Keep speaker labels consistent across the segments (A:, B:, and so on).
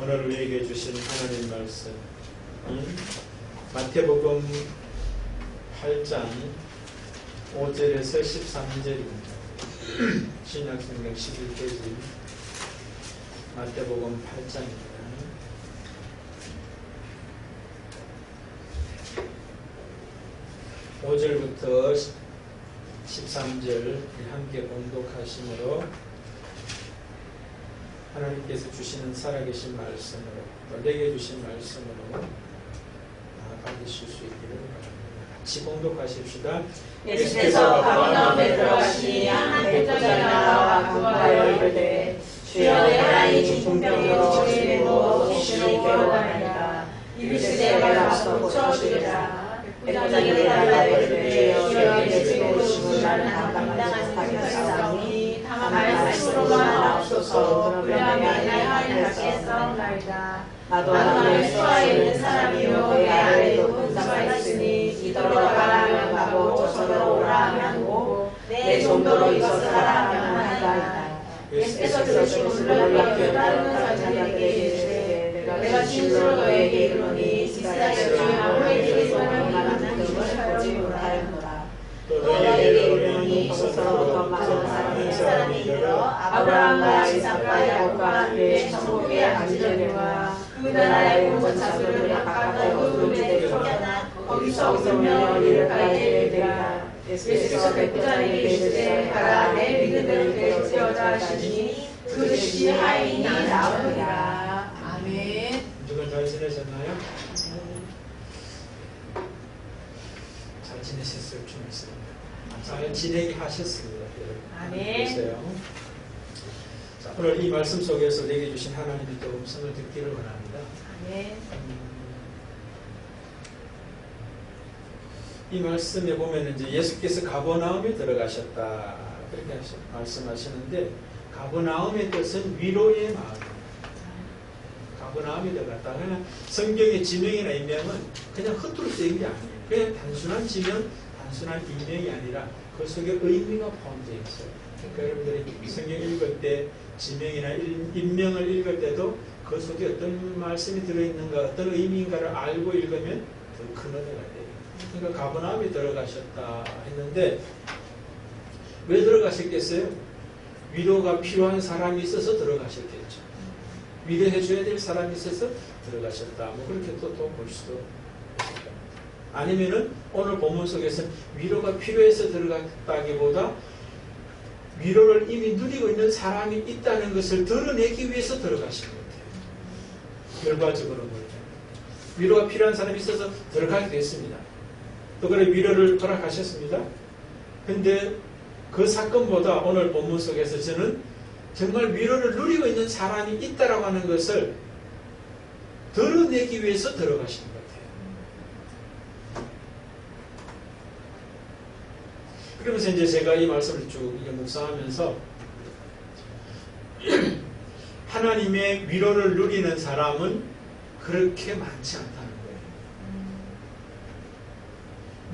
A: 오늘 우리에게 주신 하나님 말씀 마태복음 8장 5절에서 13절입니다. 신약성경 11페이지 마태복음 8장입니다. 5절부터 13절 함께 봉독하심으로 하나님께서 주시는 살아계신 말씀으로 또 내게 주신 말씀으로 받으실 수 있기를 바랍니다. 같이 봉독하십시다.
B: 예수께서 가버나움에 들어가시니 한 백부장이 나와 그와 이르되 주여 내가 이 중풍병으로 지내고 귀신이 겨워하나이다. 이르시되 가서 고쳐주리라. 백부장이 대답하여 이르되 주여 예수의 오심을 나는 감당하지 못하겠사오니 다만 말씀으로만 하옵소서. 그러면 나의 낫겠사옵나이다. 나도 하나님의 수하에 있는 사람이요 내 아래도 혼자가 있으니 이더러 가라면 가고 저더러 오라 하면 오고 내 정도로 이것을 하라 하면 하나이다. 예수께서 들으시고 놀랍게 따르는 자들에게 이르시되 내가 진실로 너에게 이르노니 이스라엘 중에 아무에게 소망이 많은 것을 보지 못하였노라. 또 너에게 이르노니 거기서부터 많은 사람이 일어 아브라함과 이삭과 야곱과 함께 천국에 앉으려니와 그 나라의 모든 자손들이 각각 그 문에 쫓겨나 거기서 웃으며 이를 갈게 되리라. 예수께서 백부장에게 이르시되 가라 내 믿음을 되어자 하시니 그 즉시 하인이 나오니라. 아멘.
A: 주간 잘 지내셨나요? 잘 지내셨을 줄 믿습니다. 잘 지내게 하셨습니다.
B: 아멘.
A: 보세요. 자, 오늘 이 말씀 속에서 내게 주신 하나님의 또 음성을 듣기를 원합니다.
B: 아멘.
A: 이 말씀에 보면 이제 예수께서 가버나움에 들어가셨다 그렇게 말씀하시는데 가버나움의 뜻은 위로의 마을. 가버나움에 들어갔다. 그냥 성경의 지명이나 인명은 그냥 헛으로 쓰인 게 아니에요. 그냥 단순한 지명, 단순한 인명이 아니라 그 속에 의미가 포함되어 있어요. 그러니까 여러분들이 성경 읽을 때 지명이나 인명을 읽을 때도 그 속에 어떤 말씀이 들어있는가, 어떤 의미인가를 알고 읽으면 더 큰 은혜가 돼요. 그러니까 가버나움에 들어가셨다 했는데 왜 들어가셨겠어요? 위로가 필요한 사람이 있어서 들어가셨겠죠. 위로해 줘야 될 사람이 있어서 들어가셨다. 뭐 그렇게 또 볼 수도 있을 겁니다. 아니면은 오늘 본문 속에서 위로가 필요해서 들어갔다기보다 위로를 이미 누리고 있는 사람이 있다는 것을 드러내기 위해서 들어가신 것 같아요. 결과적으로 보면 위로가 필요한 사람이 있어서 들어가게 됐습니다. 또 그래 위로를 허락하셨습니다. 근데 그 사건보다 오늘 본문 속에서 저는 정말 위로를 누리고 있는 사람이 있다라고 하는 것을 드러내기 위해서 들어가신 것 같아요. 그러면서 이제 제가 이 말씀을 쭉 묵상하면서 하나님의 위로를 누리는 사람은 그렇게 많지 않다는 거예요.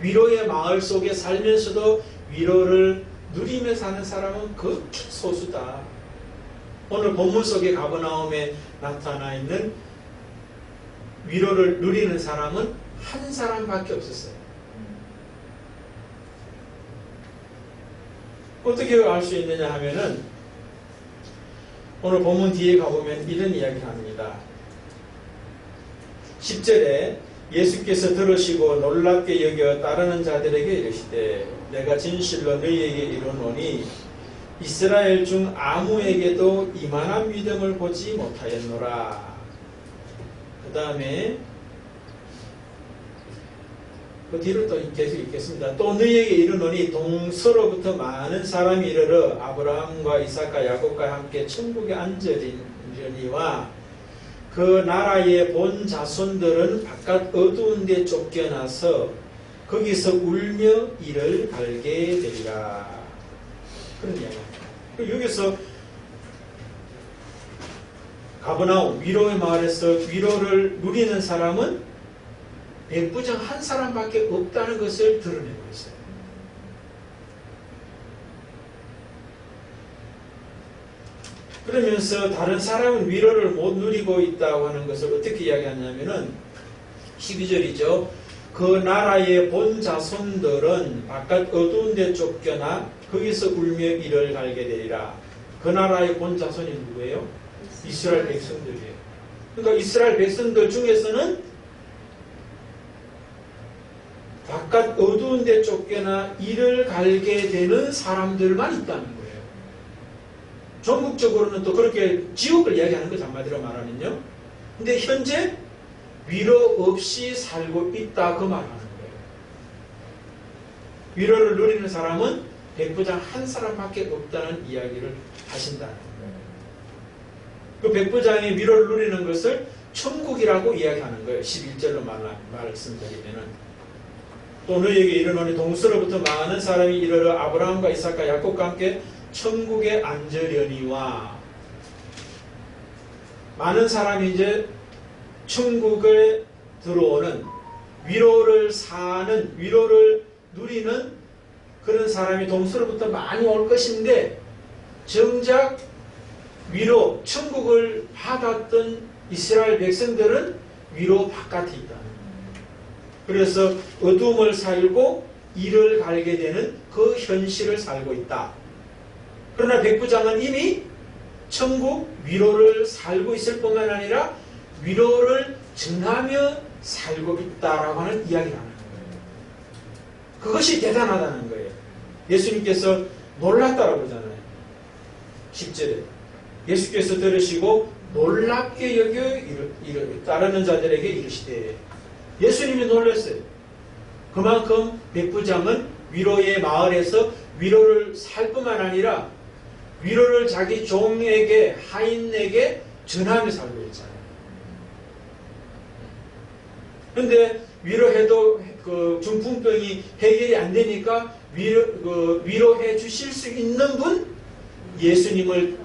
A: 위로의 마을 속에 살면서도 위로를 누리며 사는 사람은 극히 소수다. 오늘 본문 속에 가버나움에 나타나 있는 위로를 누리는 사람은 한 사람밖에 없었어요. 어떻게 알 수 있느냐 하면은 오늘 본문 뒤에 가보면 이런 이야기를 합니다. 10절에 예수께서 들으시고 놀랍게 여겨 따르는 자들에게 이르시되 내가 진실로 너희에게 이르노니 이스라엘 중 아무에게도 이만한 믿음을 보지 못하였노라. 그 다음에 그 뒤로 또 계속 읽겠습니다. 또 너희에게 이르노니 동서로부터 많은 사람이 이르러 아브라함과 이삭과 야곱과 함께 천국에 앉으리니와 그 나라의 본 자손들은 바깥 어두운 데 쫓겨나서 거기서 울며 이를 갈게 되리라. 그런 이야기입니다. 여기서 가버나움 위로의 마을에서 위로를 누리는 사람은 백부장 한 사람밖에 없다는 것을 드러내고 있어요. 그러면서 다른 사람은 위로를 못 누리고 있다고 하는 것을 어떻게 이야기하냐면은 12절이죠. 그 나라의 본 자손들은 바깥 어두운 데 쫓겨나 거기서 울며 이를 갈게 되리라. 그 나라의 본 자손이 누구예요? 이스라엘 백성들이에요. 그러니까 이스라엘 백성들 중에서는 바깥 어두운 데 쫓겨나 이를 갈게 되는 사람들만 있다는 거예요. 전국적으로는 또 그렇게 지옥을 이야기하는 거죠. 한마디로 말하면요. 근데 현재 위로 없이 살고 있다 그 말하는 거예요. 위로를 누리는 사람은 백부장 한 사람밖에 없다는 이야기를 하신다는 거예요. 그 백부장이 위로를 누리는 것을 천국이라고 이야기하는 거예요. 11절로 말씀드리면은 또 너희에게 이르노니 동서로부터 많은 사람이 이르러 아브라함과 이삭과 야곱과 함께 천국에 앉으려니와. 많은 사람이 이제 천국에 들어오는 위로를 사는 위로를 누리는 그런 사람이 동서로부터 많이 올 것인데 정작 위로 천국을 받았던 이스라엘 백성들은 위로 바깥에 있다. 그래서 어둠을 살고 이를 갈게 되는 그 현실을 살고 있다. 그러나 백부장은 이미 천국 위로를 살고 있을 뿐만 아니라 위로를 전하며 살고 있다라고 하는 이야기를 하는 거예요. 그것이 대단하다는 거예요. 예수님께서 놀랐다라고 그러잖아요. 10절에 예수께서 들으시고 놀랍게 여겨 따르는 자들에게 이르시되. 예수님이 놀랐어요. 그만큼 백부장은 위로의 마을에서 위로를 살 뿐만 아니라 위로를 자기 종에게 하인에게 전하며 살고 있잖아요. 그런데 위로해도 그 중풍병이 해결이 안 되니까 위로해 주실 수 있는 분 예수님을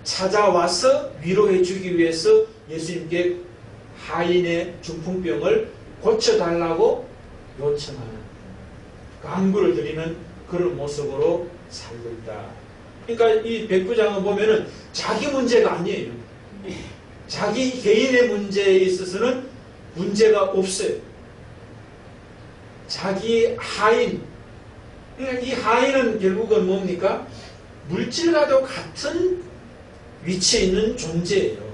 A: 찾아와서 위로해 주기 위해서 예수님께 하인의 중풍병을 고쳐달라고 요청하는 간구를 드리는 그런 모습으로 살고 있다. 그러니까 이 백부장은 보면은 자기 문제가 아니에요. 자기 개인의 문제에 있어서는 문제가 없어요. 자기 하인, 그러니까 이 하인은 결국은 뭡니까? 물질과도 같은 위치에 있는 존재예요.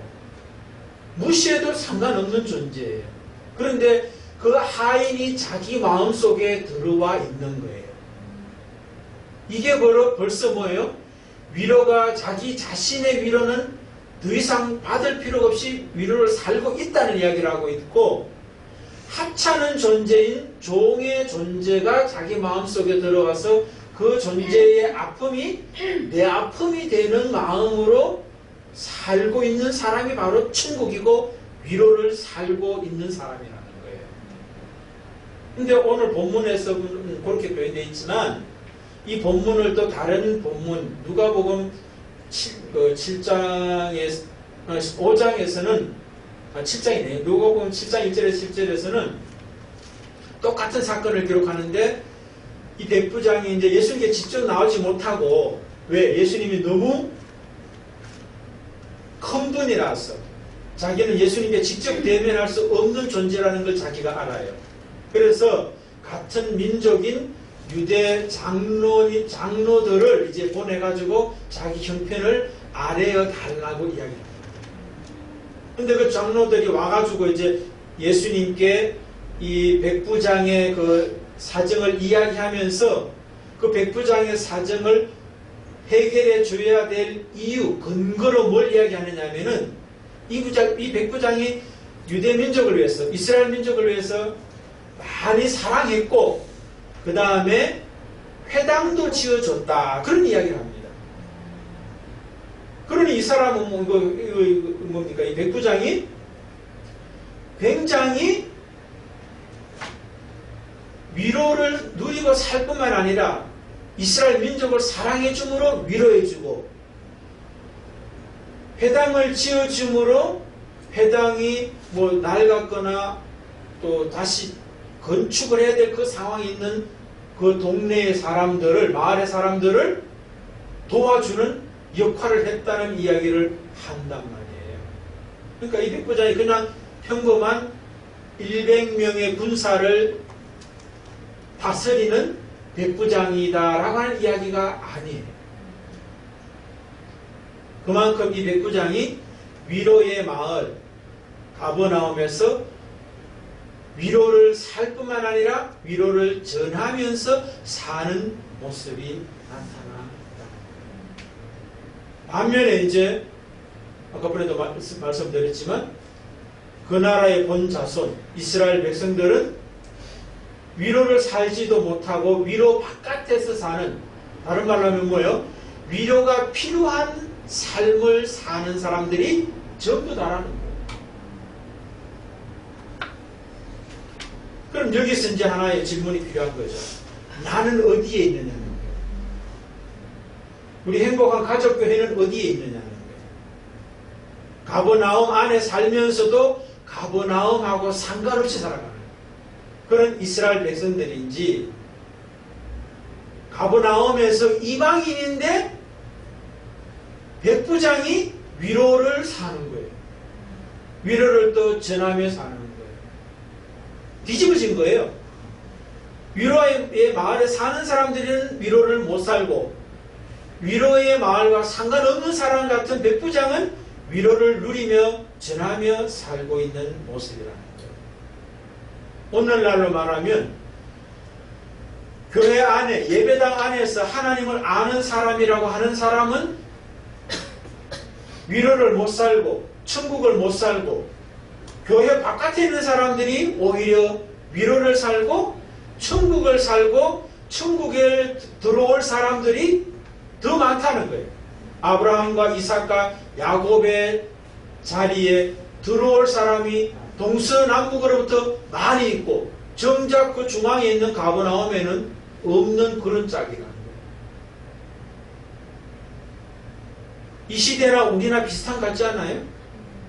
A: 무시해도 상관없는 존재예요. 그런데 그 하인이 자기 마음속에 들어와 있는 거예요. 이게 벌써 뭐예요? 위로가 자기 자신의 위로는 더 이상 받을 필요가 없이 위로를 살고 있다는 이야기를 하고 있고, 하찮은 존재인 종의 존재가 자기 마음속에 들어가서 그 존재의 아픔이 내 아픔이 되는 마음으로 살고 있는 사람이 바로 천국이고 위로를 살고 있는 사람이라는 거예요. 근데 오늘 본문에서는 그렇게 표현되어 있지만 이 본문을 또 다른 본문 누가복음 7장에 5장에서는 7장이네요. 누가복음 7장 1절에서 10절에서는 똑같은 사건을 기록하는데 이 백부장이 이제 예수님께 직접 나오지 못하고, 왜? 예수님이 너무 큰 분이라서 자기는 예수님께 직접 대면할 수 없는 존재라는 걸 자기가 알아요. 그래서 같은 민족인 유대 장로들을 이제 보내가지고 자기 형편을 아뢰어 달라고 이야기합니다. 근데 그 장로들이 와가지고 이제 예수님께 이 백부장의 그 사정을 이야기하면서 그 백부장의 사정을 해결해 줘야 될 이유, 근거로 뭘 이야기하느냐 하면은 이 백부장이 유대 민족을 위해서, 이스라엘 민족을 위해서 많이 사랑했고, 그 다음에 회당도 지어줬다. 그런 이야기를 합니다. 그러니 이 사람은 뭡니까? 이 백부장이 굉장히 위로를 누리고 살 뿐만 아니라 이스라엘 민족을 사랑해 줌으로 위로해 주고, 회당을 지어 줌으로 회당이 뭐 낡았거나 또 다시 건축을 해야 될 그 상황에 있는 그 동네의 사람들을, 마을의 사람들을 도와주는 역할을 했다는 이야기를 한단 말이에요. 그러니까 이 백부장이 그냥 평범한 100명의 군사를 다스리는 백부장이다라고 하는 이야기가 아니에요. 그만큼 이 백부장이 위로의 마을 가버나움에서 위로를 살 뿐만 아니라 위로를 전하면서 사는 모습이 나타납니다. 반면에 이제 아까부에도 말씀드렸지만 그 나라의 본 자손 이스라엘 백성들은 위로를 살지도 못하고 위로 바깥에서 사는, 다른 말로 하면 뭐예요? 위로가 필요한 삶을 사는 사람들이 전부 다라는 거예요. 그럼 여기서 이제 하나의 질문이 필요한 거죠. 나는 어디에 있느냐는 거예요. 우리 행복한 가족교회는 어디에 있느냐는 거예요. 가버나움 안에 살면서도 가버나움하고 상관없이 살아가는 그런 이스라엘 백성들인지, 가버나움에서 이방인인데 백부장이 위로를 사는 거예요. 위로를 또 전하며 사는 거예요. 뒤집어진 거예요. 위로의 마을에 사는 사람들은 위로를 못 살고, 위로의 마을과 상관없는 사람 같은 백부장은 위로를 누리며 전하며 살고 있는 모습이라는 거죠. 오늘날로 말하면 교회 안에, 예배당 안에서 하나님을 아는 사람이라고 하는 사람은 위로를 못 살고 천국을 못 살고, 교회 바깥에 있는 사람들이 오히려 위로를 살고 천국을 살고 천국에 들어올 사람들이 더 많다는 거예요. 아브라함과 이삭과 야곱의 자리에 들어올 사람이 동서남북으로부터 많이 있고, 정작 그 중앙에 있는 가버나움에는 없는 그런 짝이라는 거예요. 이 시대나 우리나 비슷한 것 같지 않아요?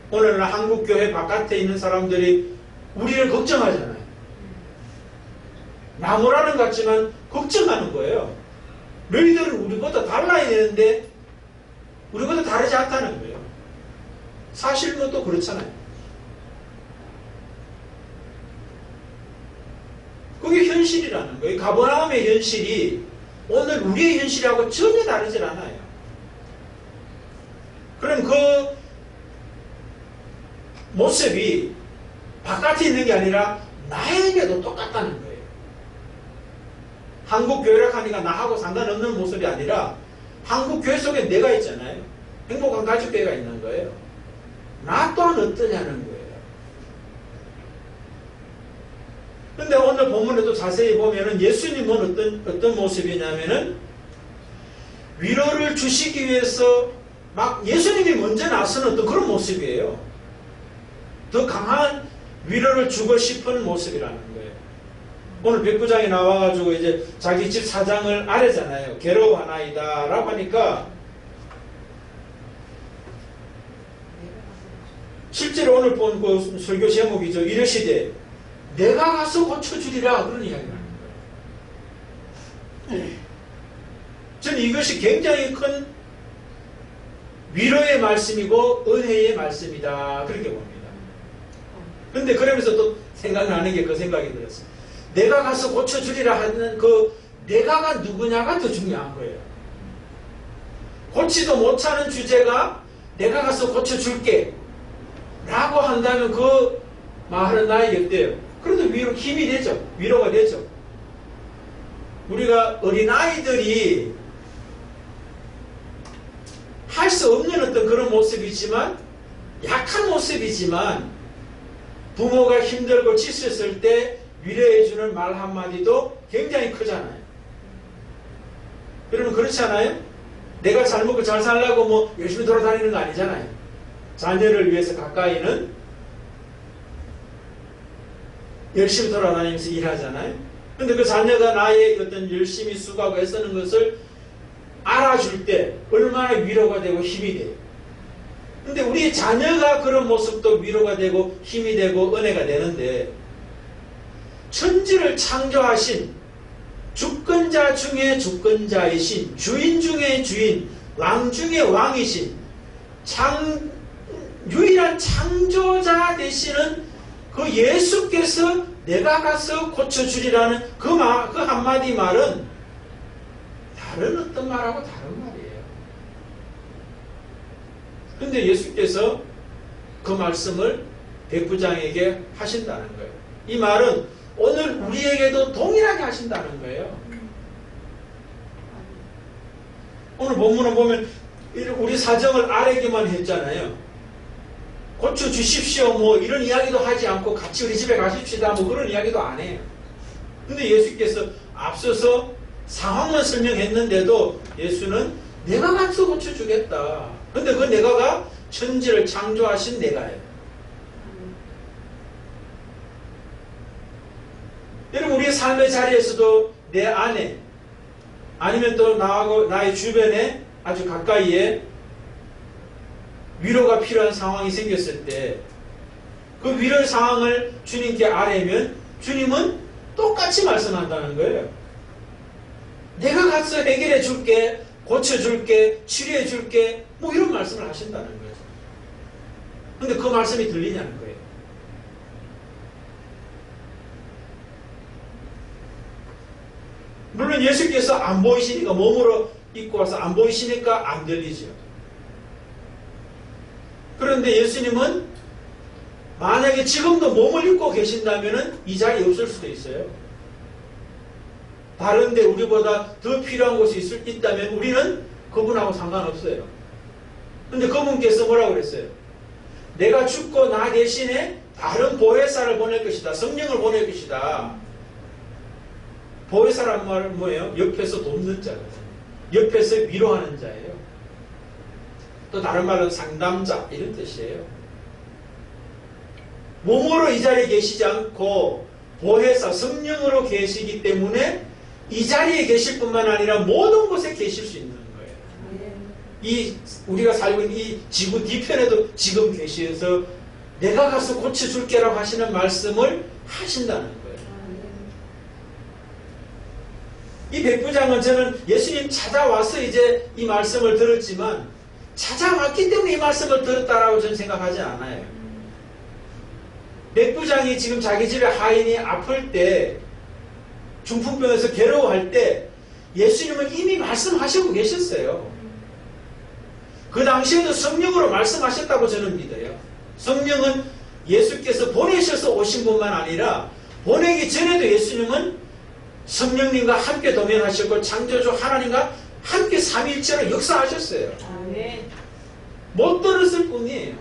A: 오늘날 한국교회 바깥에 있는 사람들이 우리를 걱정하잖아요. 나무라는 것 같지만 걱정하는 거예요. 너희들은 우리보다 달라야 되는데 우리보다 다르지 않다는 거예요. 사실 뭐 또 그렇잖아요. 그게 현실이라는 거예요. 가버나움의 현실이 오늘 우리의 현실하고 전혀 다르질 않아요. 그럼 그 모습이 바깥에 있는 게 아니라 나에게도 똑같다는 거예요. 한국교회라 하니까 나하고 상관없는 모습이 아니라 한국교회 속에 내가 있잖아요. 행복한 가족교회가 있는 거예요. 나 또한 어떠냐는 거예요. 근데 오늘 본문에도 자세히 보면은 예수님은 어떤 모습이냐면은 위로를 주시기 위해서 막 예수님이 먼저 나서는 어떤 그런 모습이에요. 더 강한 위로를 주고 싶은 모습이라는 거예요. 오늘 백부장이 나와가지고 이제 자기 집 사장을 아뢰잖아요. 괴로워하나이다 라고 하니까, 실제로 오늘 본 그 설교 제목이죠. 이르시되 내가 가서 고쳐주리라, 그런 이야기를 하는 거예요. 저는 이것이 굉장히 큰 위로의 말씀이고 은혜의 말씀이다, 그렇게 봅니다. 근데 그러면서 또 생각나는 게 그 생각이 들었어요. 내가 가서 고쳐주리라 하는 그 내가가 누구냐가 더 중요한 거예요. 고치도 못하는 주제가 내가 가서 고쳐줄게 라고 한다면 그 말은 나에게 어때요? 그래도 위로 힘이 되죠. 위로가 되죠. 우리가 어린아이들이 할 수 없는 어떤 그런 모습이지만, 약한 모습이지만 부모가 힘들고 지쳤을 때 위로해주는 말 한마디도 굉장히 크잖아요. 여러분 그렇지 않아요? 내가 잘 먹고 잘 살려고 뭐 열심히 돌아다니는 거 아니잖아요. 자녀를 위해서 가까이는 열심히 돌아다니면서 일하잖아요. 근데 그 자녀가 나의 어떤 열심히 수고하고 애쓰는 것을 알아줄 때 얼마나 위로가 되고 힘이 돼요. 근데 우리 자녀가 그런 모습도 위로가 되고 힘이 되고 은혜가 되는데, 천지를 창조하신 주권자 중에 주권자이신 주인 중에 주인, 왕 중에 왕이신 유일한 창조자 되시는 그 예수께서 내가 가서 고쳐주리라는 그 한마디 말은 다른 어떤 말하고 다른 말이에요. 근데 예수께서 그 말씀을 백부장에게 하신다는 거예요. 이 말은 오늘 우리에게도 동일하게 하신다는 거예요. 오늘 본문을 보면 우리 사정을 아뢰기만 했잖아요. 고쳐주십시오 뭐 이런 이야기도 하지 않고 같이 우리 집에 가십시다 뭐 그런 이야기도 안 해요. 근데 예수께서 앞서서 상황만 설명했는데도 예수는 내가 가서 고쳐주겠다. 근데 그 내가가 천지를 창조하신 내가예요. 여러분 우리의 삶의 자리에서도 내 안에 아니면 또 나하고 나의 주변에 아주 가까이에 위로가 필요한 상황이 생겼을 때 그 위로의 상황을 주님께 아뢰면 주님은 똑같이 말씀한다는 거예요. 내가 가서 해결해 줄게, 고쳐줄게, 치료해 줄게 뭐 이런 말씀을 하신다는 거예요. 근데 그 말씀이 들리냐는 거예요. 물론 예수께서 안 보이시니까 몸으로 입고 와서 안 보이시니까 안 들리죠. 그런데 예수님은 만약에 지금도 몸을 입고 계신다면 이 자리에 없을 수도 있어요. 다른데 우리보다 더 필요한 곳이 있다면 우리는 그분하고 상관없어요. 근데 그분께서 뭐라고 그랬어요? 내가 죽고 나 대신에 다른 보혜사를 보낼 것이다. 성령을 보낼 것이다. 보혜사란 말은 뭐예요? 옆에서 돕는 자거든요. 옆에서 위로하는 자예요. 또 다른 말은 상담자 이런 뜻이에요. 몸으로 이 자리에 계시지 않고 보혜사 성령으로 계시기 때문에 이 자리에 계실 뿐만 아니라 모든 곳에 계실 수 있는 거예요. 이 우리가 살고 있는 이 지구 뒤편에도 지금 계셔서 내가 가서 고쳐줄게라고 하시는 말씀을 하신다는 거예요. 이 백부장은 저는 예수님 찾아와서 이제 이 말씀을 들었지만 찾아왔기 때문에 이 말씀을 들었다라고 저는 생각하지 않아요. 백부장이 지금 자기 집에 하인이 아플 때 중풍병에서 괴로워할 때 예수님은 이미 말씀하시고 계셨어요. 그 당시에도 성령으로 말씀하셨다고 저는 믿어요. 성령은 예수께서 보내셔서 오신 분만 아니라 보내기 전에도 예수님은 성령님과 함께 동행하셨고 창조주 하나님과 함께 삼위일체로 역사하셨어요.
B: 아멘.
A: 못 들었을 뿐이에요.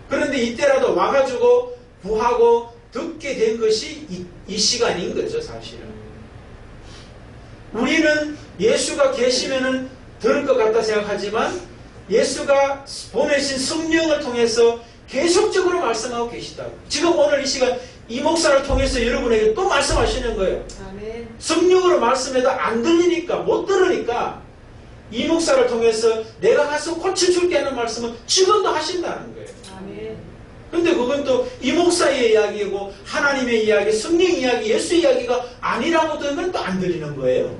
A: 그런데 이때라도 와가지고 구하고 듣게 된 것이 이 시간인 거죠, 사실은. 우리는 예수가 계시면은 들을 것 같다 생각하지만 예수가 보내신 성령을 통해서 계속적으로 말씀하고 계시다고. 지금 오늘 이 시간 이 목사를 통해서 여러분에게 또 말씀하시는 거예요.
B: 아멘.
A: 성령으로 말씀해도 안 들리니까 못 들으니까 이 목사를 통해서 내가 가서 고쳐줄게 하는 말씀은 지금도 하신다는 거예요.
B: 아멘.
A: 근데 그건 또 이 목사의 이야기고 하나님의 이야기, 성령 이야기, 예수 이야기가 아니라고 들으면 또 안 들리는 거예요.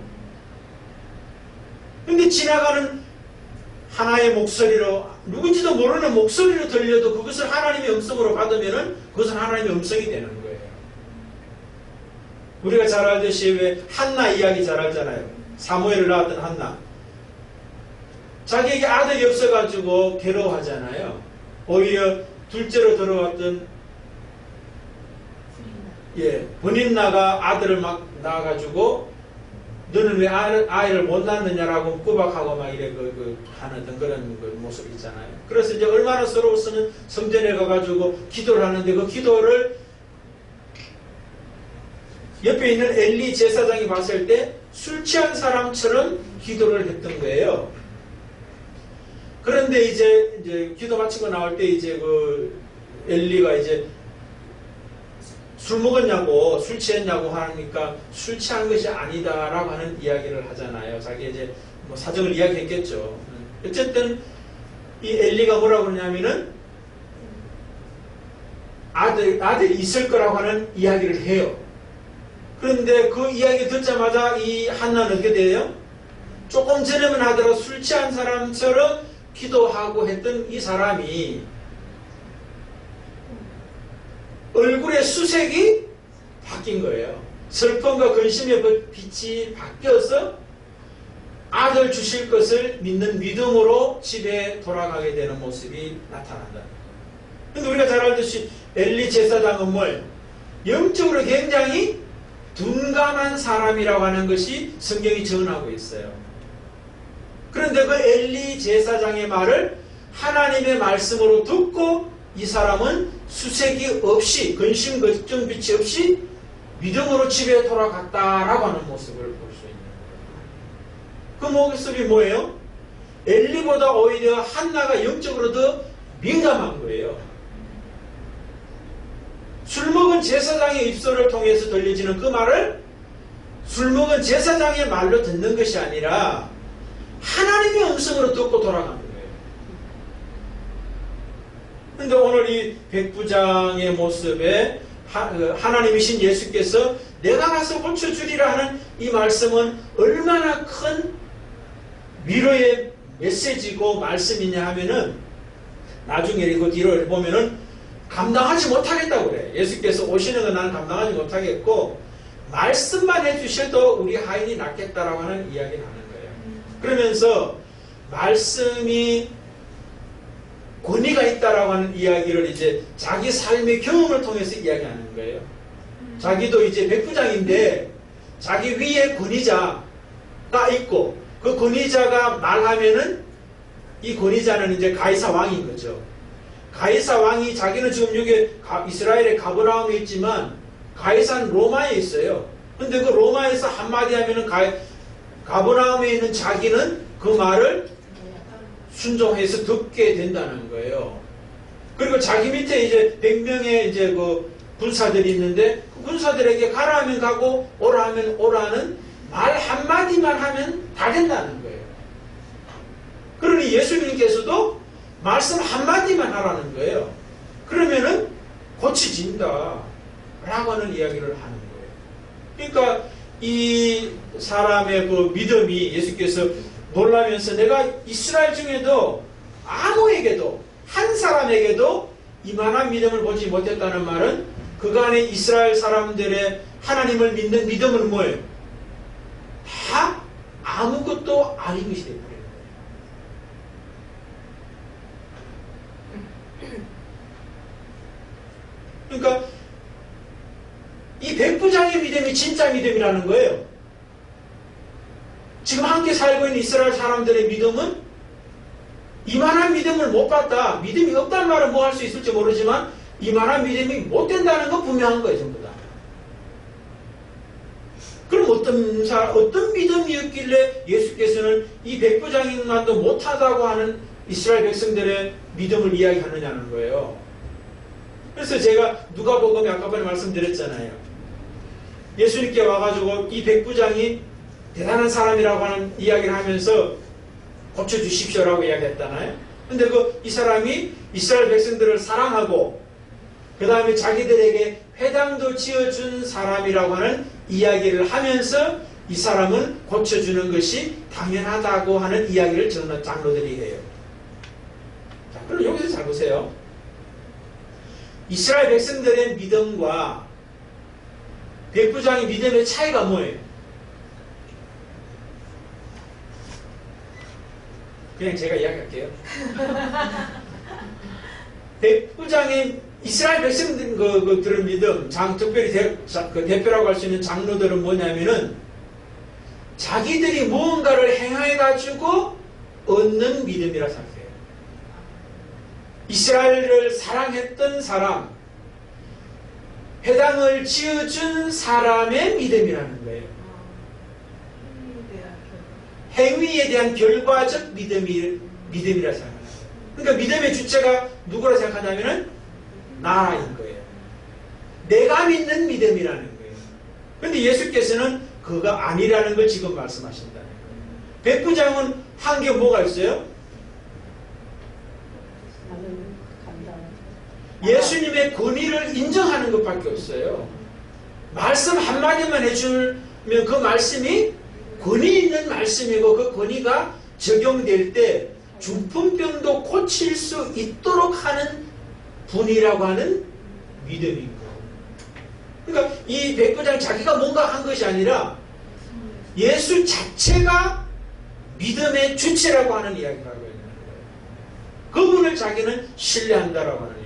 A: 근데 지나가는 하나의 목소리로 누군지도 모르는 목소리로 들려도 그것을 하나님의 음성으로 받으면은 그것은 하나님의 음성이 되는 거예요. 우리가 잘 알듯이 왜 한나 이야기 잘 알잖아요. 사무엘을 낳았던 한나. 자기에게 아들이 없어가지고 괴로워하잖아요. 오히려 둘째로 들어왔던 번인나가 아들을 막 낳아가지고 너는 왜 아이를 못 낳느냐라고 꾸박하고 막 이래 하는 그런 모습 있잖아요. 그래서 이제 얼마나 서러웠으면 성전에 가가지고 기도를 하는데 그 기도를 옆에 있는 엘리 제사장이 봤을 때 술 취한 사람처럼 기도를 했던 거예요. 그런데 이제 기도 마치고 나올 때 이제 그 엘리가 이제 술 먹었냐고 술 취했냐고 하니까 술 취한 것이 아니다라고 하는 이야기를 하잖아요. 자기 이제 뭐 사정을 이야기했겠죠. 어쨌든 이 엘리가 뭐라고 그러냐면은 아들이 있을 거라고 하는 이야기를 해요. 그런데 그 이야기 듣자마자 이 한나는 어떻게 돼요? 조금 전에만 하더라도 술 취한 사람처럼 기도하고 했던 이 사람이 얼굴의 수색이 바뀐 거예요. 슬픔과 근심의 빛이 바뀌어서 아들 주실 것을 믿는 믿음으로 집에 돌아가게 되는 모습이 나타난다. 근데 우리가 잘 알듯이 엘리 제사장은 뭘? 영적으로 굉장히 둔감한 사람이라고 하는 것이 성경이 전하고 있어요. 그런데 그 엘리 제사장의 말을 하나님의 말씀으로 듣고 이 사람은 수색이 없이 근심 걱정 빛이 없이 믿음으로 집에 돌아갔다라고 하는 모습을 볼 수 있는 거예요. 그 모습이 뭐예요? 엘리보다 오히려 한나가 영적으로 더 민감한 거예요. 술 먹은 제사장의 입술을 통해서 들려지는 그 말을 술 먹은 제사장의 말로 듣는 것이 아니라 하나님의 음성으로 듣고 돌아가는 거예요. 그런데 오늘 이 백부장의 모습에 하나님이신 예수께서 내가 가서 고쳐주리라 하는 이 말씀은 얼마나 큰 위로의 메시지고 말씀이냐 하면은 나중에 이거 뒤로 보면은 감당하지 못하겠다고 그래. 예수께서 오시는 건 나는 감당하지 못하겠고 말씀만 해주셔도 우리 하인이 낫겠다라고 하는 이야기를 하는 거예요. 그러면서 말씀이 권위가 있다라고 하는 이야기를 이제 자기 삶의 경험을 통해서 이야기하는 거예요. 자기도 이제 백부장인데 자기 위에 권위자가 있고 그 권위자가 말하면은 이 권위자는 이제 가이사 왕인 거죠. 가이사 왕이 자기는 지금 여기 이스라엘의 가버나움에 있지만 가이사는 로마에 있어요. 근데 그 로마에서 한마디 하면은 가버나움에 있는 자기는 그 말을 순종해서 듣게 된다는 거예요. 그리고 자기 밑에 이제 100명의 이제 그 군사들이 있는데 그 군사들에게 가라 하면 가고 오라 하면 오라는 말 한마디만 하면 다 된다는 거예요. 그러니 예수님께서도 말씀 한마디만 하라는 거예요. 그러면은 고쳐진다 라고 하는 이야기를 하는 거예요. 그러니까 이 사람의 그 믿음이 예수께서 놀라면서 내가 이스라엘 중에도 아무에게도 한 사람에게도 이만한 믿음을 보지 못했다는 말은 그간의 이스라엘 사람들의 하나님을 믿는 믿음은 뭐예요? 다 아무것도 아닌 것이 되어버려요. 그러니까 이 백부장의 믿음이 진짜 믿음이라는 거예요. 지금 함께 살고 있는 이스라엘 사람들의 믿음은 이만한 믿음을 못 받다. 믿음이 없다는 말은 뭐 할 수 있을지 모르지만 이만한 믿음이 못 된다는 건 분명한 거예요. 전부 다. 그럼 어떤 믿음이었길래 예수께서는 이 백부장인만도 못하다고 하는 이스라엘 백성들의 믿음을 이야기하느냐는 거예요. 그래서 제가 누가복음에 아까 전에 말씀드렸잖아요. 예수님께 와가지고 이 백부장이 대단한 사람이라고 하는 이야기를 하면서 고쳐주십시오라고 이야기했잖아요. 근데 이 사람이 이스라엘 백성들을 사랑하고 그 다음에 자기들에게 회당도 지어준 사람이라고 하는 이야기를 하면서 이 사람은 고쳐주는 것이 당연하다고 하는 이야기를 전한 장로들이 해요. 자, 그럼 여기서 잘 보세요. 이스라엘 백성들의 믿음과 백부장의 믿음의 차이가 뭐예요? 그냥 제가 이야기할게요. 백부장의 이스라엘 백성들은 믿음, 특별히 대표라고 할 수 있는 장로들은 뭐냐면은 자기들이 무언가를 행해가지고 얻는 믿음이라 생각해요. 이스라엘을 사랑했던 사람, 회당을 지어준 사람의 믿음이라는 거예요. 행위에 대한 결과적 믿음이라 생각합니다. 그러니까 믿음의 주체가 누구라 생각하냐면은 나인 거예요. 내가 믿는 믿음이라는 거예요. 그런데 예수께서는 그가 아니라는 걸 지금 말씀하신다는 거예요. 백부장은 한 게 뭐가 있어요? 예수님의 권위를 인정하는 것밖에 없어요. 말씀 한마디만 해주면 그 말씀이 권위 있는 말씀이고 그 권위가 적용될 때 중풍병도 고칠 수 있도록 하는 분이라고 하는 믿음인 거예요. 그러니까 이 백부장 자기가 뭔가 한 것이 아니라 예수 자체가 믿음의 주체라고 하는 이야기라고 있는 거예요. 그분을 자기는 신뢰한다라고 하는 이야기.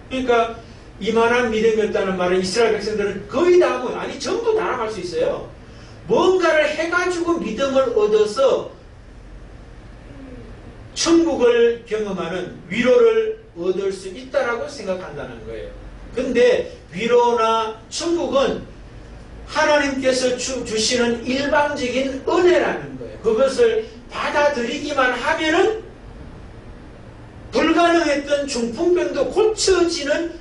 A: 그러니까 이만한 믿음이었다는 말은 이스라엘 백성들은 거의 다 아니 전부 다 할 수 있어요. 뭔가를 해가지고 믿음을 얻어서 천국을 경험하는 위로를 얻을 수 있다라고 생각한다는 거예요. 근데 위로나 천국은 하나님께서 주시는 일방적인 은혜라는 거예요. 그것을 받아들이기만 하면은 불가능했던 중풍병도 고쳐지는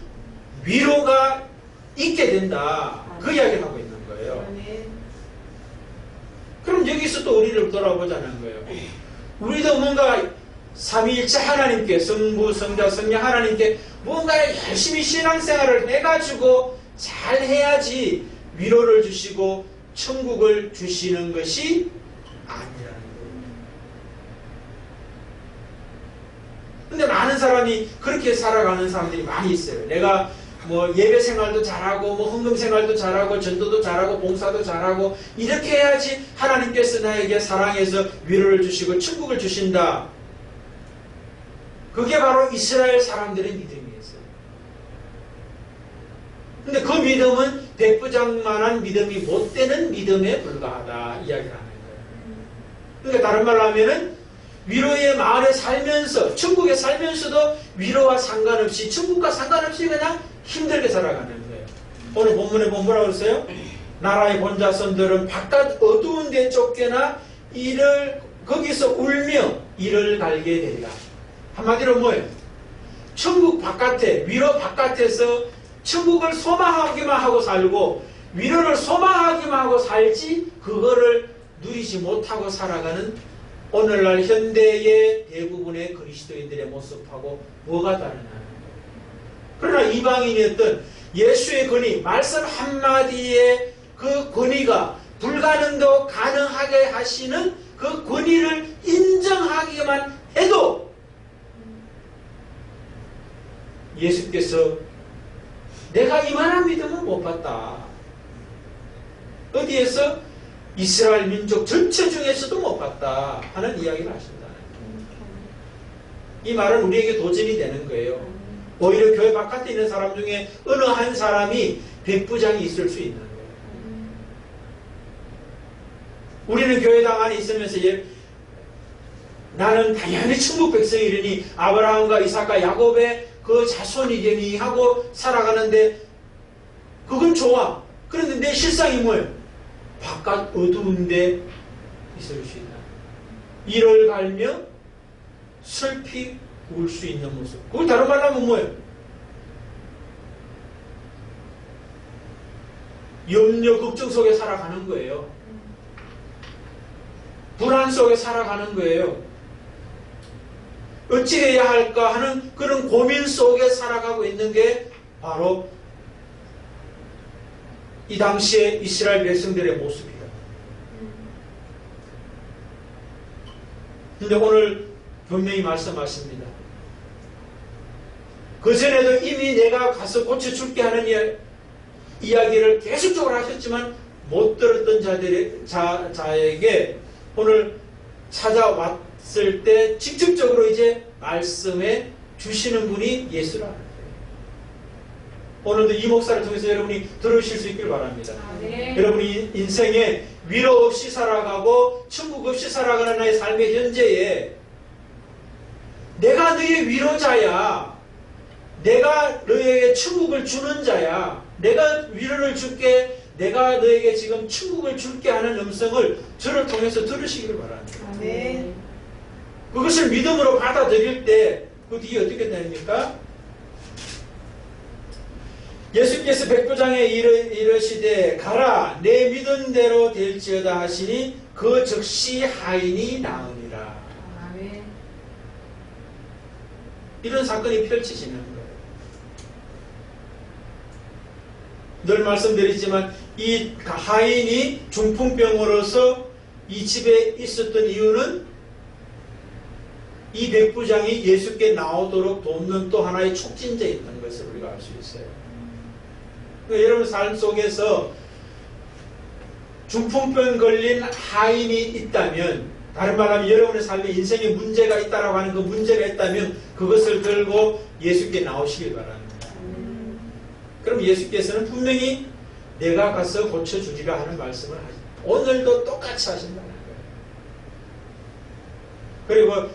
A: 위로가 있게 된다. 그 이야기를 하고 있는 거예요. 그럼 여기서 또 우리를 돌아보자는 거예요. 우리도 뭔가 삼위일체 하나님께, 성부, 성자, 성령 하나님께 뭔가 열심히 신앙생활을 해가지고 잘 해야지 위로를 주시고 천국을 주시는 것이 아니라는 거예요. 근데 많은 사람이 그렇게 살아가는 사람들이 많이 있어요. 내가 뭐 예배 생활도 잘하고 뭐 헌금 생활도 잘하고 전도도 잘하고 봉사도 잘하고 이렇게 해야지 하나님께서 나에게 사랑해서 위로를 주시고 천국을 주신다. 그게 바로 이스라엘 사람들의 믿음이었어요. 근데 그 믿음은 백부장만한 믿음이 못 되는 믿음에 불과하다 이야기를 하는 거예요. 그러니까 다른 말로 하면은 위로의 마을에 살면서 천국에 살면서도 위로와 상관없이 천국과 상관없이 그냥 힘들게 살아가는 거예요. 오늘 본문에 보면 뭐라고 그랬어요? 나라의 본자손들은 바깥 어두운 데 쫓겨나 거기서 울며 이를 갈게 되리라. 한마디로 뭐예요? 천국 바깥에, 위로 바깥에서 천국을 소망하기만 하고 살고 위로를 소망하기만 하고 살지 그거를 누리지 못하고 살아가는 오늘날 현대의 대부분의 그리스도인들의 모습하고 뭐가 다르냐. 그러나 이방인이었던 예수의 권위, 말씀 한마디에 그 권위가 불가능도 가능하게 하시는 그 권위를 인정하기만 해도 예수께서 내가 이만한 믿음은 못 봤다. 어디에서? 이스라엘 민족 전체 중에서도 못 봤다 하는 이야기를 하신다. 이 말은 우리에게 도전이 되는 거예요. 오히려 교회 바깥에 있는 사람 중에 어느 한 사람이 백부장이 있을 수 있는 거예요. 우리는 교회당 안에 있으면서 나는 당연히 천국 백성이려니 아브라함과 이삭과 야곱의 그 자손이려니 하고 살아가는데 그건 좋아. 그런데 내 실상이 뭐예요? 바깥 어두운 데 있을 수 있다. 이를 갈며 슬피 울 수 있는 모습. 그걸 다른 말로 하면 뭐예요? 염려, 걱정 속에 살아가는 거예요. 불안 속에 살아가는 거예요. 어찌해야 할까 하는 그런 고민 속에 살아가고 있는 게 바로 이 당시에 이스라엘 백성들의 모습이다. 근데 오늘 분명히 말씀하십니다. 그전에도 이미 내가 가서 고쳐줄게 하는 이야기를 계속적으로 하셨지만 못 들었던 자에게 오늘 찾아왔을 때 직접적으로 이제 말씀해 주시는 분이 예수라는 거예요. 오늘도 이 목사를 통해서 여러분이 들으실 수 있길 바랍니다.
B: 네.
A: 여러분이 인생에 위로 없이 살아가고 천국 없이 살아가는 나의 삶의 현재에 내가 너의 위로자야. 내가 너에게 천국을 주는 자야. 내가 위로를 줄게. 내가 너에게 지금 천국을 줄게 하는 음성을 저를 통해서 들으시길 바랍니다.
B: 네.
A: 그것을 믿음으로 받아들일 때 그 뒤에 어떻게 됩니까? 예수께서 백부장에 이르시되 가라 내 믿은 대로 될지어다 하시니 그 즉시 하인이 나으니라.
B: 아멘.
A: 이런 사건이 펼쳐지는 거예요. 늘 말씀드리지만 이 하인이 중풍병으로서 이 집에 있었던 이유는 이 백부장이 예수께 나오도록 돕는 또 하나의 촉진제였던 것을 우리가 알 수 있어요. 그러니까 여러분 삶 속에서 중풍병 걸린 하인이 있다면, 다른 말하면 여러분의 삶에 인생에 문제가 있다라고 하는 그 문제가 있다면 그것을 들고 예수께 나오시길 바랍니다. 그럼 예수께서는 분명히 내가 가서 고쳐주리라 하는 말씀을 하십니다. 오늘도 똑같이 하신다는 거예요. 그리고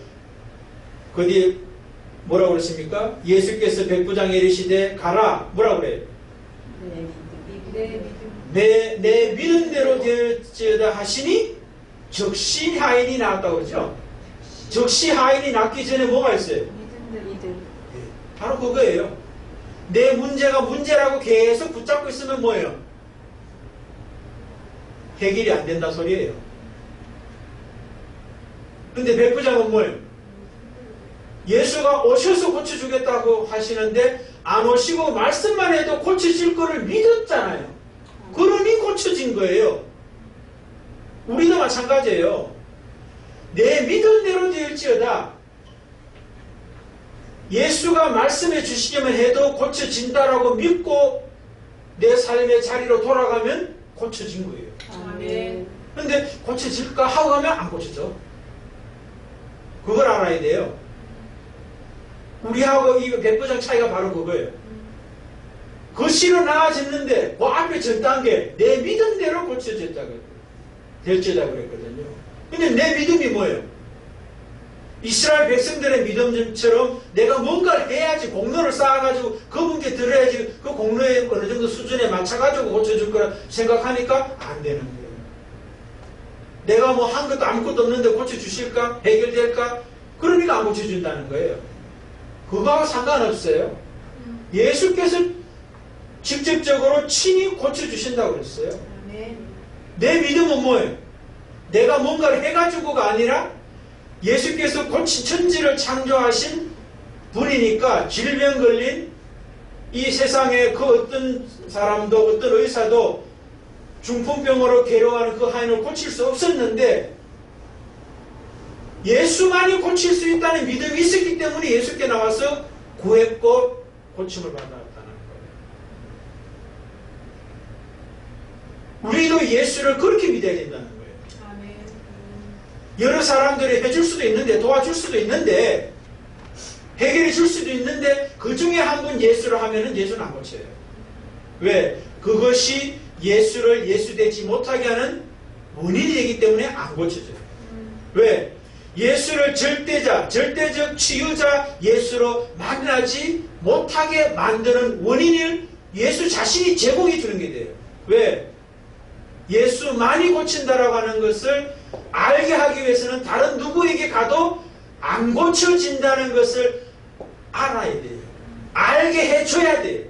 A: 그 뒤에 뭐라고 그러십니까? 예수께서 백부장에 이르시되 가라. 뭐라고 그래요? 내 믿음대로 되었지어다 하시니 즉시 하인이 나왔다고 그러죠? 즉시 하인이 낳기 전에 뭐가 있어요? 바로 그거예요. 내 문제가 문제라고 계속 붙잡고 있으면 뭐예요? 해결이 안 된다 소리예요. 근데 백부장은 뭐예요? 예수가 오셔서 고쳐주겠다고 하시는데 안 오시고 말씀만 해도 고쳐질 거를 믿었잖아요. 그러니 고쳐진 거예요. 우리도 마찬가지예요. 내 믿음대로 될지어다. 예수가 말씀해 주시기만 해도 고쳐진다라고 믿고 내 삶의 자리로 돌아가면 고쳐진 거예요.
B: 아멘.
A: 근데 고쳐질까 하고 가면 안 고쳐져. 그걸 알아야 돼요. 우리하고 이 백부장 차이가 바로 그거예요. 거실로 나아졌는데 그 앞에 전 단계 내 믿음대로 고쳐졌다고 될지다 그랬거든요. 근데 내 믿음이 뭐예요? 이스라엘 백성들의 믿음처럼 내가 뭔가를 해야지, 공로를 쌓아가지고 그분께 들어야지 그 공로의 어느 정도 수준에 맞춰가지고 고쳐줄 거라 생각하니까 안 되는 거예요. 내가 뭐 한 것도 아무것도 없는데 고쳐주실까? 해결될까? 그러니까 안 고쳐준다는 거예요. 그거하고 상관없어요. 예수께서 직접적으로 친히 고쳐주신다고 그랬어요. 내 믿음은 뭐예요? 내가 뭔가를 해가지고가 아니라 예수께서 고친 천지를 창조하신 분이니까 질병 걸린 이 세상에 그 어떤 사람도 어떤 의사도 중풍병으로 괴로워하는 그 하인을 고칠 수 없었는데 예수만이 고칠 수 있다는 믿음이 있었기 때문에 예수께 나와서 구했고 고침을 받았다는 거예요. 우리도 예수를 그렇게 믿어야 된다는 거예요. 여러 사람들이 해줄 수도 있는데, 도와줄 수도 있는데, 해결해 줄 수도 있는데 그 중에 한 분 예수를 하면은 예수는 안 고쳐요. 왜? 그것이 예수를 예수되지 못하게 하는 원인이 되기 때문에 안 고쳐져요. 왜? 예수를 절대적 치유자 예수로 만나지 못하게 만드는 원인을 예수 자신이 제공해 주는 게 돼요. 왜? 예수만이 고친다라고 하는 것을 알게 하기 위해서는 다른 누구에게 가도 안 고쳐진다는 것을 알아야 돼요. 알게 해줘야 돼요.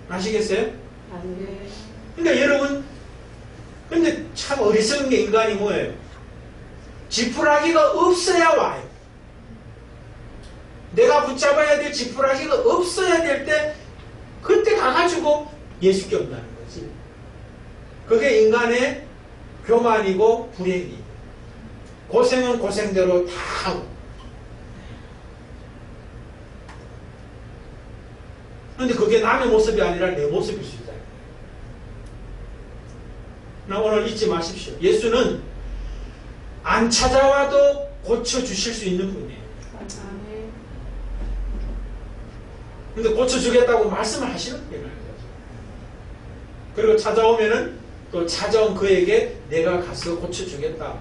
A: 아시겠어요? 그러니까 여러분, 근데 참 어리석은 게 인간이 뭐예요? 지푸라기가 없어야 와요. 내가 붙잡아야 될 지푸라기가 없어야 될 때 그때 가가지고 예수께 온다는 거지. 그게 인간의 교만이고 불행이. 고생은 고생대로 다 하고. 그런데 그게 남의 모습이 아니라 내 모습일 수 있다. 오늘 잊지 마십시오. 예수는 안 찾아와도 고쳐주실 수 있는 분이에요. 근데 고쳐주겠다고 말씀을 하시는 거예요. 그리고 찾아오면은 또 찾아온 그에게 내가 가서 고쳐주겠다.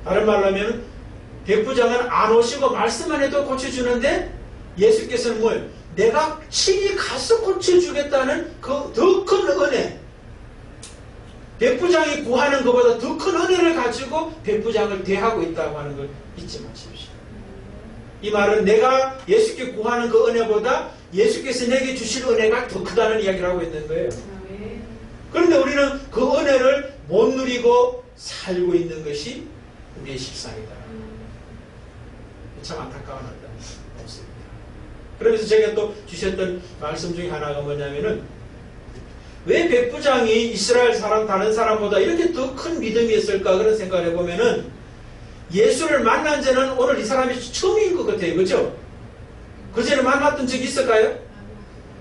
A: 다른 말로 하면 백부장은 안 오시고 말씀만 해도 고쳐주는데 예수께서는 뭐예요? 내가 친히 가서 고쳐주겠다는 그 더 큰 은혜, 백부장이 구하는 것보다 더 큰 은혜를 가지고 백부장을 대하고 있다고 하는 걸 잊지 마십시오. 이 말은 내가 예수께 구하는 그 은혜보다 예수께서 내게 주실 은혜가 더 크다는 이야기를 하고 있는 거예요. 그런데 우리는 그 은혜를 못 누리고 살고 있는 것이 우리의 실상이다. 참 안타까운 일은 없습니다. 그러면서 제가 또 주셨던 말씀 중에 하나가 뭐냐면은 왜 백부장이 이스라엘 사람 다른 사람보다 이렇게 더 큰 믿음이 있을까 그런 생각을 해보면은 예수를 만난 지는 오늘 이 사람이 처음인 것 같아요. 그죠? 그전에 만났던 적이 있을까요?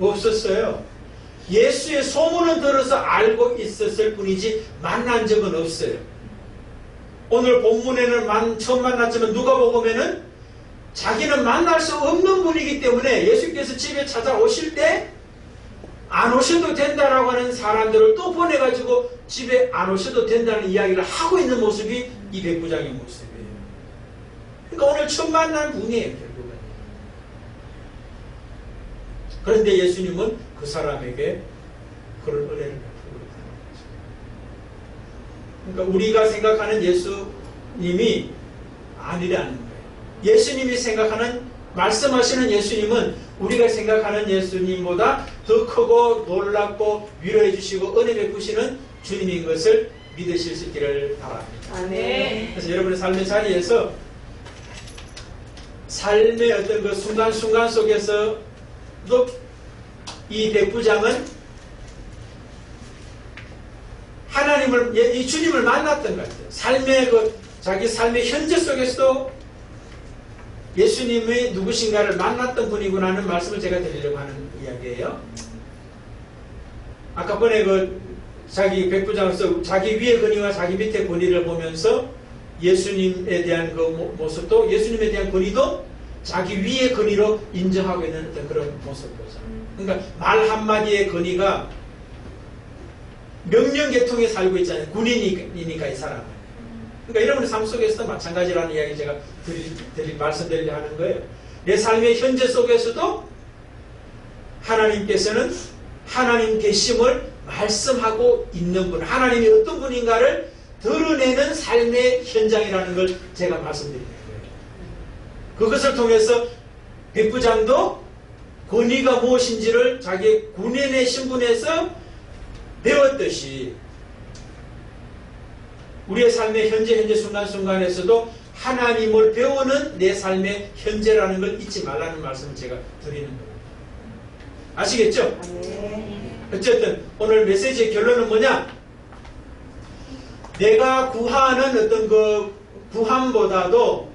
A: 없었어요. 예수의 소문은 들어서 알고 있었을 뿐이지 만난 적은 없어요. 오늘 본문에는 처음 만났지만 누가 보면은 자기는 만날 수 없는 분이기 때문에 예수께서 집에 찾아오실 때 안 오셔도 된다라고 하는 사람들을 또 보내가지고 집에 안 오셔도 된다는 이야기를 하고 있는 모습이 이 백부장의 모습이에요. 그러니까 오늘 처음 만난 분이에요, 결국은. 그런데 예수님은 그 사람에게 그런 은혜를 베푸고 있다는 거죠. 그러니까 우리가 생각하는 예수님이 아니라는 거예요. 예수님이 생각하는, 말씀하시는 예수님은 우리가 생각하는 예수님보다 더 크고 놀랍고 위로해 주시고 은혜 베푸시는 주님인 것을 믿으실 수 있기를 바랍니다.
B: 아멘.
A: 그래서 여러분의 삶의 자리에서 삶의 어떤 그 순간순간 속에서도 이 백부장은 하나님을, 이 주님을 만났던 것 같아요. 삶의 자기 삶의 현재 속에서도 예수님의 누구신가를 만났던 분이구나 하는 말씀을 제가 드리려고 하는 이야기예요. 아까 전에 자기 백부장으로서 자기 위의 권위와 자기 밑의 권위를 보면서 예수님에 대한 그 모습도, 예수님에 대한 권위도 자기 위의 권위로 인정하고 있는 어떤 그런 모습이죠. 그러니까 말 한마디의 권위가 명령계통에 살고 있잖아요. 군인이니까 이 사람은. 그러니까 여러분의 삶 속에서도 마찬가지라는 이야기 제가 말씀드리려 하는 거예요. 내 삶의 현재 속에서도 하나님께서는 하나님 계심을 말씀하고 있는 분, 하나님이 어떤 분인가를 드러내는 삶의 현장이라는 걸 제가 말씀드리는 거예요. 그것을 통해서 백부장도 권위가 무엇인지를 자기 군인의 신분에서 배웠듯이 우리의 삶의 현재 순간순간에서도 하나님을 배우는 내 삶의 현재라는 걸 잊지 말라는 말씀을 제가 드리는 겁니다. 아시겠죠? 어쨌든 오늘 메시지의 결론은 뭐냐? 내가 구하는 어떤 그 구함보다도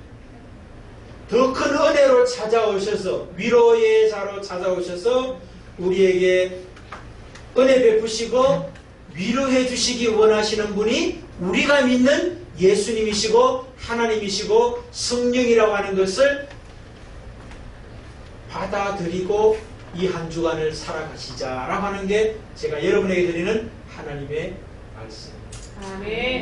A: 더 큰 은혜로 찾아오셔서, 위로의 자로 찾아오셔서 우리에게 은혜 베푸시고 위로해 주시기 원하시는 분이 우리가 믿는 예수님이시고 하나님이시고 성령이라고 하는 것을 받아들이고 이 한 주간을 살아가시자라고 하는 게 제가 여러분에게 드리는 하나님의 말씀입니다.
B: 아멘.